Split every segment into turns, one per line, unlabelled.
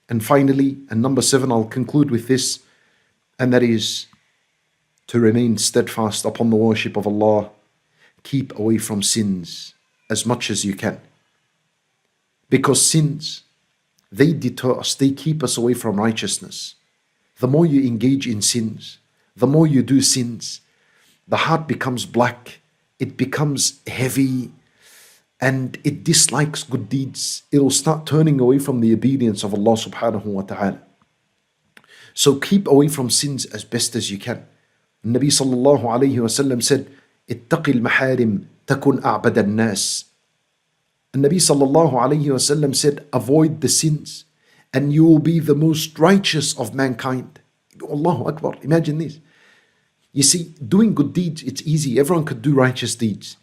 And finally, and number 7, I'll conclude with this, and that is to remain steadfast upon the worship of Allah. Keep away from sins as much as you can. Because sins, they deter us, they keep us away from righteousness. The more you engage in sins, the more you do sins, the heart becomes black, it becomes heavy, and it dislikes good deeds. It'll start turning away from the obedience of Allah subhanahu wa ta'ala. So keep away from sins as best as you can. Nabi sallallahu alayhi wa sallam said, اتق المحارم تكن أعبد الناس. And Nabi sallallahu alayhi wa sallam said, avoid the sins and you will be the most righteous of mankind. Allahu Akbar, imagine this. You see, doing good deeds, it's easy. Everyone could do righteous deeds.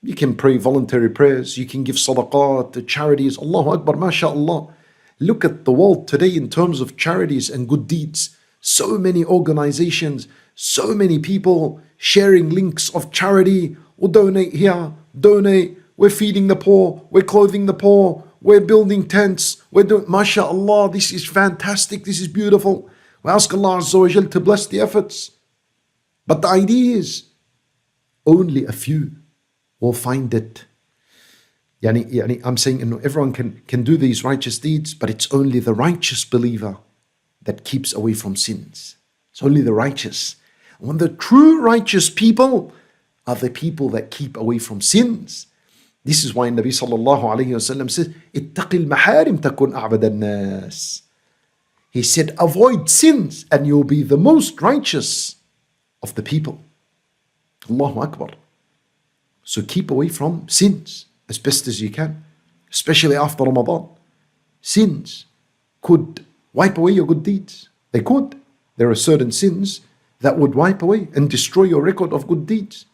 You can pray voluntary prayers, you can give sadaqat, charities, Allahu Akbar, mashallah. Look at the world today in terms of charities and good deeds. So many organizations, so many people sharing links of charity. We'll donate here, donate. We're feeding the poor, we're clothing the poor, we're building tents, we're doing, mashallah, this is fantastic, this is beautiful. We ask Allah Azza wa Jal to bless the efforts. But the idea is, only a few will find it. I'm saying everyone can do these righteous deeds, but it's only the righteous believer that keeps away from sins. It's only the righteous. When the true righteous people are the people that keep away from sins. This is why Nabi sallallahu alayhi wa sallam says, اتق المحارم تكن أعبد الناس. He said, avoid sins and you'll be the most righteous of the people. Allahu Akbar. So keep away from sins as best as you can, especially after Ramadan. Sins could wipe away your good deeds. They could. There are certain sins that would wipe away and destroy your record of good deeds.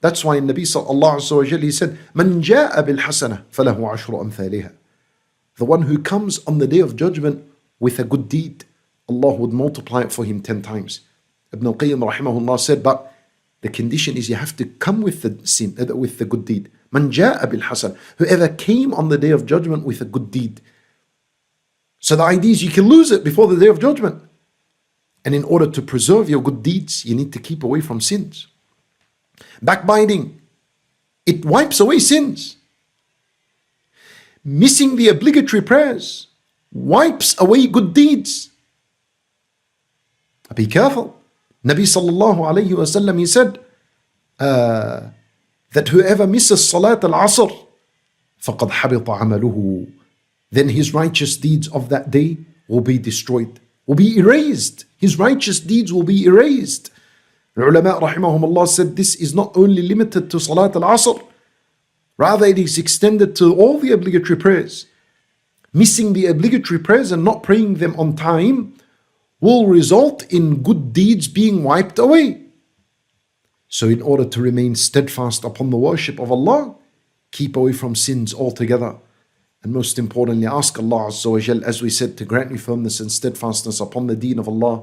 That's why Nabi sallallahu alayhi wa sallam, he said, من جاء بالحسنة فله عشر أمثالها. The one who comes on the day of judgment with a good deed, Allah would multiply it for him 10 times. Ibn al-Qayyim rahimahullah said, but the condition is you have to come with the sin, with the good deed. من جاء بالحسنة. Whoever came on the day of judgment with a good deed. So the idea is you can lose it before the day of judgment. And in order to preserve your good deeds, you need to keep away from sins. Backbiting, it wipes away sins. Missing the obligatory prayers wipes away good deeds. Be careful. Nabi sallallahu alayhi wa sallam, he said that whoever misses Salat al-Asr, فَقَدْ حَبِطَ عَمَلُهُ. Then his righteous deeds of that day will be destroyed, will be erased. His righteous deeds will be erased. The ulama rahimahumullah said this is not only limited to Salat al-Asr, rather it is extended to all the obligatory prayers. Missing the obligatory prayers and not praying them on time will result in good deeds being wiped away. So in order to remain steadfast upon the worship of Allah, keep away from sins altogether. And most importantly, ask Allah Azza wa Jal, as we said, to grant you firmness and steadfastness upon the deen of Allah.